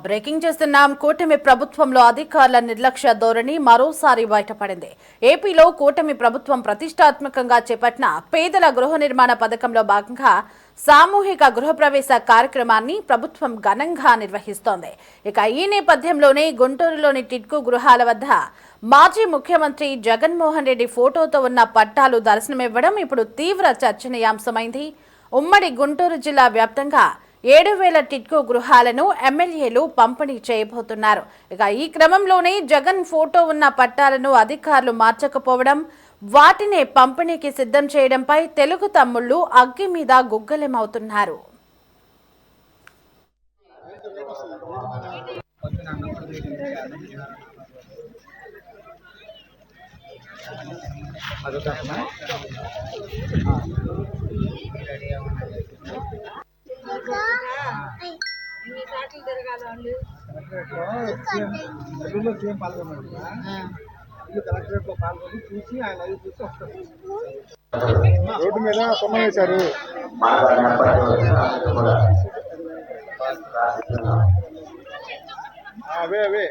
Breaking చేస్తున్నాం. కూటమి ప్రభుత్వంలో అధికారుల నిర్లక్ష్య ధోరణి మరోసారి బయటపడింది. ఏపీలో కూటమి ప్రభుత్వం ప్రతిష్టాత్మకంగా చేపట్టిన పేదల గృహ నిర్మాణ పథకంలో భాగంగా సామూహిక గృహప్రవేశ కార్యక్రమాన్ని ప్రభుత్వం ఘనంగా నిర్వహిస్తోంది. ఇక ఈ నేపథ్యంలోనే గుంటూరులోని టిడ్కో గృహాల వద్ద మాజీ ముఖ్యమంత్రి జగన్మోహన్ రెడ్డి ఫోటోతో ఉన్న పట్టాలు దర్శనమివ్వడం ఇప్పుడు తీవ్ర చర్చనీయాంశమైంది. ఉమ్మడి గుంటూరు జిల్లా వ్యాప్తంగా 7,000 టిడ్కో గృహాలను ఎమ్మెల్యేలు పంపిణీ చేయబోతున్నారు. ఇక ఈ క్రమంలోనే జగన్ ఫోటో ఉన్న పట్టాలను అధికారులు మార్చకపోవడం, వాటినే పంపిణీకి సిద్ధం చేయడంపై తెలుగు తమ్ముళ్లు అగ్గి మీద గుగ్గలెమవుతున్నారు. కలెక్టరేట్ లో పాల్గొని చూసి ఆయన అది చూసి వస్తారు. రోడ్డు మీద సొమ్మ వేశారు. అవే అవే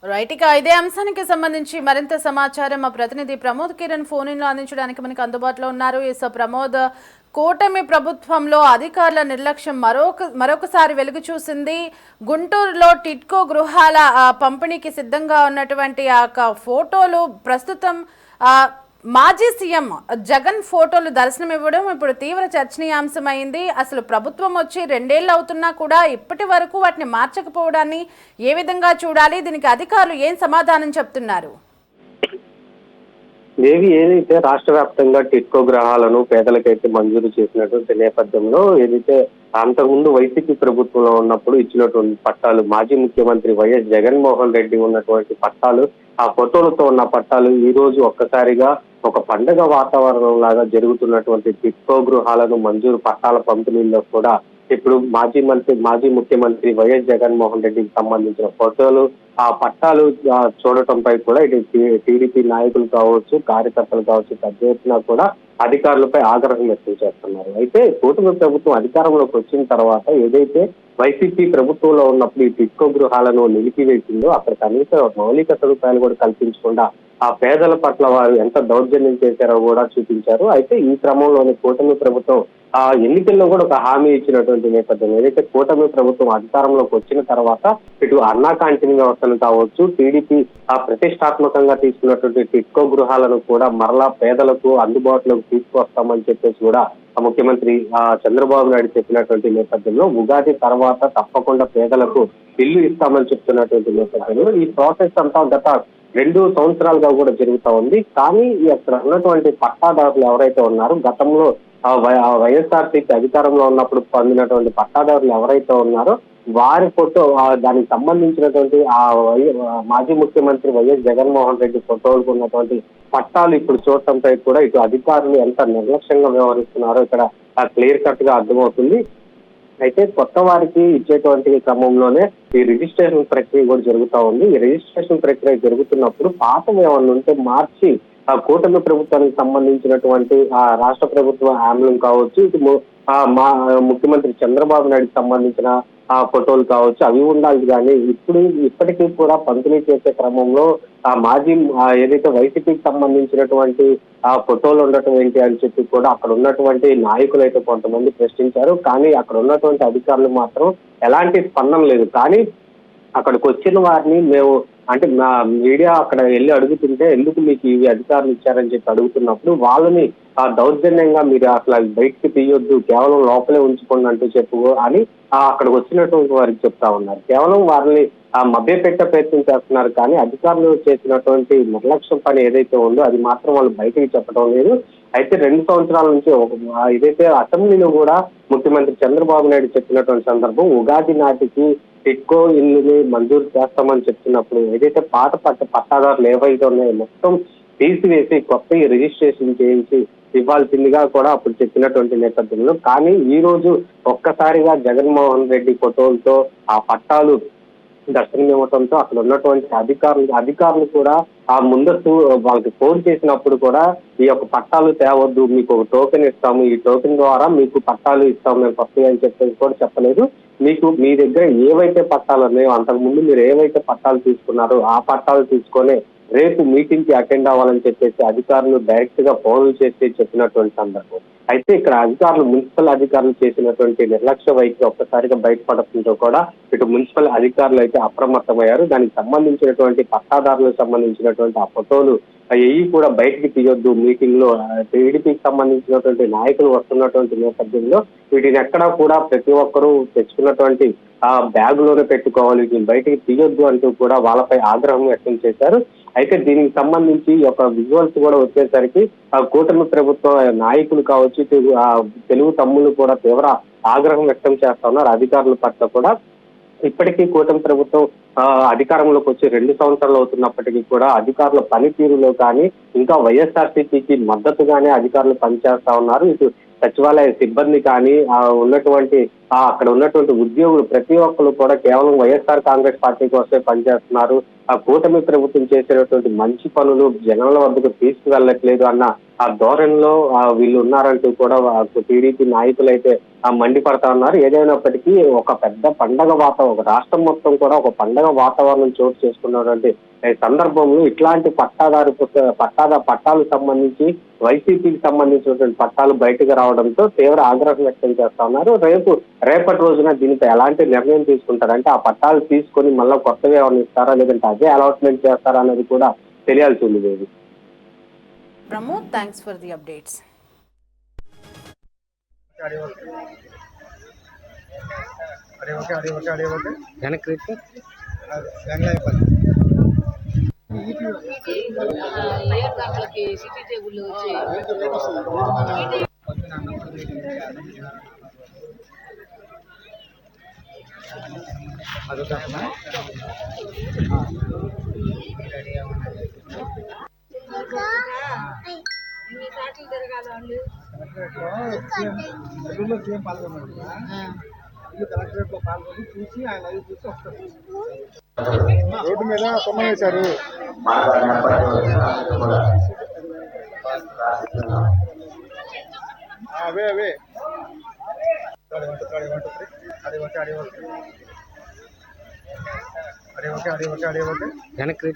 రైట్. ఇక ఇదే అంశానికి సంబంధించి మరింత సమాచారం మా ప్రతినిధి ప్రమోద్ కిరణ్ ఫోన్ ఇన్ లో అందించడానికి మనకు అందుబాటులో ఉన్నారు. ప్రమోద్, కూటమి ప్రభుత్వంలో అధికారుల నిర్లక్ష్యం మరొకసారి వెలుగు చూసింది. గుంటూరులో టిడ్కో గృహాల పంపిణీకి సిద్ధంగా ఉన్నటువంటి ఆ ఫోటోలు ప్రస్తుతం మాజీ సీఎం జగన్ ఫోటోలు దర్శనమివ్వడం ఇప్పుడు తీవ్ర చర్చనీయాంశమైంది. అసలు ప్రభుత్వం వచ్చి 2 ఏళ్లు అవుతున్నా కూడా ఇప్పటి వరకు వాటిని మార్చకపోవడాన్ని ఏ విధంగా చూడాలి? దీనికి అధికారులు ఏం సమాధానం చెప్తున్నారు? ఏదైతే రాష్ట్ర వ్యాప్తంగా టిడ్కో గృహాలను పేదలకైతే మంజూరు చేసినటువంటి నేపథ్యంలో ఏదైతే అంతకుముందు వైసీపీ ప్రభుత్వంలో ఉన్నప్పుడు ఇచ్చినటువంటి పట్టాలు, మాజీ ముఖ్యమంత్రి వైఎస్ జగన్మోహన్ రెడ్డి ఉన్నటువంటి పట్టాలు, ఆ ఫోటోలతో ఉన్న పట్టాలు ఈ రోజు ఒక్కసారిగా ఒక పండగ వాతావరణం లాగా జరుగుతున్నటువంటి టిడ్కో గృహాలను మంజూరు పట్టాల పంపిణీల్లో కూడా ఇప్పుడు మాజీ ముఖ్యమంత్రి వైఎస్ జగన్మోహన్ రెడ్డికి సంబంధించిన ఫోటోలు, ఆ పట్టాలు చూడటంపై కూడా ఇటు టీడీపీ నాయకులు కావచ్చు, కార్యకర్తలు కావచ్చు పెద్ద ఎత్తున కూడా అధికారులపై ఆగ్రహం వ్యక్తం చేస్తున్నారు. అయితే కూటమి ప్రభుత్వం అధికారంలోకి వచ్చిన తర్వాత ఏదైతే వైసీపీ ప్రభుత్వంలో ఉన్నప్పుడు ఈ టిడ్కో గృహాలను నిలిపివేసిందో అక్కడ కనీస మౌలిక సదుపాయాలు కూడా కల్పించకుండా ఆ పేదల పట్ల వారు ఎంత దౌర్జన్యం చేశారో కూడా చూపించారు. అయితే ఈ క్రమంలోనే కూటమి ప్రభుత్వం ఆ ఎన్నికల్లో కూడా ఒక హామీ ఇచ్చినటువంటి నేపథ్యం ఏదైతే కూటమి ప్రభుత్వం అధికారంలోకి వచ్చిన తర్వాత ఇటు అన్నా క్యాంటీన్ వ్యవస్థను కావచ్చు, టీడీపీ ప్రతిష్టాత్మకంగా తీసుకున్నటువంటి టిడ్కో గృహాలను కూడా మరలా పేదలకు అందుబాటులోకి తీసుకొస్తామని చెప్పేసి కూడా ముఖ్యమంత్రి చంద్రబాబు నాయుడు చెప్పినటువంటి నేపథ్యంలో ఉగాది తర్వాత తప్పకుండా పేదలకు ఇల్లు ఇస్తామని చెప్తున్నటువంటి నేపథ్యంలో ఈ ప్రాసెస్ అంతా గత 2 సంవత్సరాలుగా కూడా జరుగుతూ ఉంది. కానీ అక్కడ ఉన్నటువంటి పట్టాదారులు ఎవరైతే ఉన్నారో గతంలో వైఎస్ఆర్సీపీ అధికారంలో ఉన్నప్పుడు పొందినటువంటి పట్టాదారులు ఎవరైతే ఉన్నారో వారి ఫోటో, దానికి సంబంధించినటువంటి మాజీ ముఖ్యమంత్రి వైఎస్ జగన్మోహన్ రెడ్డి ఫోటోలకు ఉన్నటువంటి పట్టాలు ఇప్పుడు చూడటంపై కూడా ఇటు అధికారులు ఎంత నిర్లక్ష్యంగా వ్యవహరిస్తున్నారో ఇక్కడ క్లియర్ కట్ గా అర్థమవుతుంది. అయితే కొత్త వారికి ఇచ్చేటువంటి క్రమంలోనే ఈ రిజిస్ట్రేషన్ ప్రక్రియ కూడా జరుగుతూ ఉంది. ఈ రిజిస్ట్రేషన్ ప్రక్రియ జరుగుతున్నప్పుడు పాత ఏమన్నా ఉంటే మార్చి కూటమి ప్రభుత్వానికి సంబంధించినటువంటి రాష్ట్ర ప్రభుత్వ ఆంబులం కావచ్చు, ఇటు ముఖ్యమంత్రి చంద్రబాబు నాయుడుకి సంబంధించిన ఫోటోలు కావచ్చు అవి ఉండాలి. కానీ ఇప్పటికీ కూడా పంపిణీ చేసే క్రమంలో మాజీ ఏదైతే వైసీపీకి సంబంధించినటువంటి ఫోటోలు ఉండటం ఏంటి అని చెప్పి కూడా అక్కడ ఉన్నటువంటి నాయకులు అయితే కొంతమంది ప్రశ్నించారు. కానీ అక్కడ ఉన్నటువంటి అధికారులు మాత్రం ఎలాంటి స్పందన లేదు. కానీ అక్కడికి వచ్చిన వారిని మేము అంటే మీడియా అక్కడ వెళ్ళి అడుగుతుంటే ఎందుకు మీకు ఇవి అధికారులు ఇచ్చారని చెప్పి అడుగుతున్నప్పుడు వాళ్ళని దౌర్జన్యంగా మీరు అసలు బయటికి తీయొద్దు, కేవలం లోపలే ఉంచుకోండి అంటూ చెప్పు అని అక్కడికి వచ్చినటువంటి వారికి చెప్తా ఉన్నారు. కేవలం వారిని మభ్యపెట్టే ప్రయత్నం చేస్తున్నారు. కానీ అధికారులు చేసినటువంటి నిర్లక్ష్యం పని ఏదైతే ఉందో అది మాత్రం వాళ్ళు బయటికి చెప్పడం లేదు. అయితే 2 సంవత్సరాల నుంచి ఏదైతే అసెంబ్లీలో కూడా ముఖ్యమంత్రి చంద్రబాబు నాయుడు చెప్పినటువంటి సందర్భం ఉగాది నాటికి టిడ్కో ఇల్లుని మంజూరు చేస్తామని చెప్తున్నప్పుడు ఏదైతే పాత పట్టాదారులు ఏవైతే ఉన్నాయో మొత్తం తీసివేసి కొత్త రిజిస్ట్రేషన్ చేయించి ఇవ్వాల్సిందిగా కూడా అప్పుడు చెప్పినటువంటి నేపథ్యంలో కానీ ఈ రోజు ఒక్కసారిగా జగన్మోహన్ రెడ్డి ఫోటోలతో ఆ పట్టాలు దర్శనమివ్వడంతో అక్కడ ఉన్నటువంటి అధికారులు కూడా ఆ ముందస్తు వాళ్ళకి ఫోన్ చేసినప్పుడు కూడా ఈ యొక్క పట్టాలు తేవద్దు, మీకు ఒక టోకెన్ ఇస్తాము, ఈ టోకెన్ ద్వారా మీకు పట్టాలు ఇస్తాము మేము కొత్తగా అని చెప్పేసి కూడా చెప్పలేదు. మీకు మీ దగ్గర ఏవైతే పట్టాలు ఉన్నాయో అంతకుముందు మీరు ఏవైతే పట్టాలు తీసుకున్నారో ఆ పట్టాలు తీసుకొని రేపు మీటింగ్ కి అటెండ్ అవ్వాలని చెప్పేసి అధికారులు డైరెక్ట్ గా ఫోన్లు చేసి చెప్పినటువంటి సందర్భం. అయితే ఇక్కడ మున్సిపల్ అధికారులు చేసినటువంటి నిర్లక్ష్య వైఖరి ఒక్కసారిగా బయటపడటంతో కూడా ఇటు మున్సిపల్ అధికారులు అయితే అప్రమత్తమయ్యారు. దానికి సంబంధించినటువంటి పట్టాదారులకు సంబంధించినటువంటి ఆ ఫోటోలు అవి కూడా బయటికి తీయొద్దు, మీటింగ్ లో టీడీపీకి సంబంధించినటువంటి నాయకులు వస్తున్నటువంటి నేపథ్యంలో వీటిని ఎక్కడా కూడా ప్రతి ఒక్కరూ తెచ్చుకున్నటువంటి ఆ బ్యాగ్ లోనే పెట్టుకోవాలి, వీటిని బయటికి తీయొద్దు అంటూ కూడా వాళ్ళపై ఆగ్రహం వ్యక్తం చేశారు. అయితే దీనికి సంబంధించి ఒక విజువల్స్ కూడా వచ్చేసరికి ఆ కూటమి ప్రభుత్వ నాయకులు కావచ్చు, తెలుగు తమ్ముళ్ళు కూడా తీవ్ర ఆగ్రహం వ్యక్తం చేస్తా ఉన్నారు అధికారుల పట్ల కూడా. ఇప్పటికీ కూటమి ప్రభుత్వం అధికారంలోకి వచ్చి 2 సంవత్సరాలు అవుతున్నప్పటికీ కూడా అధికారుల పనితీరులో కానీ ఇంకా వైఎస్ఆర్సీపీకి మద్దతుగానే అధికారులు పనిచేస్తా ఉన్నారు. ఇటు సచివాలయ సిబ్బంది కానీ అక్కడ ఉన్నటువంటి ఉద్యోగులు ప్రతి ఒక్కరు కూడా కేవలం వైఎస్ఆర్ కాంగ్రెస్ పార్టీ కోసమే పనిచేస్తున్నారు. ఆ కూటమి ప్రభుత్వం చేసేటటువంటి మంచి పనులు జనాల వద్దకు తీసుకువెళ్ళట్లేదు అన్న ఆ ధోరణిలో వీళ్ళు ఉన్నారంటూ కూడా టీడీపీ నాయకులు అయితే మండిపడతా ఉన్నారు. ఏదైనప్పటికీ ఒక పెద్ద పండగ ఒక రాష్ట్రం మొత్తం కూడా ఒక పండగ వాతావరణం చోటు చేసుకున్నటువంటి సందర్భంలో ఇట్లాంటి పట్టాలు సంబంధించి వైసీపీకి సంబంధించినటువంటి పట్టాలు బయటకు రావడంతో తీవ్ర ఆగ్రహం వ్యక్తం చేస్తా ఉన్నారు. రేపటి రోజున దీనిపై ఎలాంటి నిర్ణయం తీసుకుంటారంటే ఆ పట్టాలు తీసుకొని మళ్ళీ కొత్తగా ఏమైనా ఇస్తారా లేదంటే అదే అలాట్మెంట్ చేస్తారా అనేది కూడా తెలియాల్సి ఉంది. Pramod, thanks for the updates. CM పాల్గొన్నారు, కలెక్టరేట్ లో పాల్గొని చూసి ఆయన లైవ్ చూసి వస్తారు. రోడ్డు మీద సొమ్మ వేశారు. అవే వెనక్కి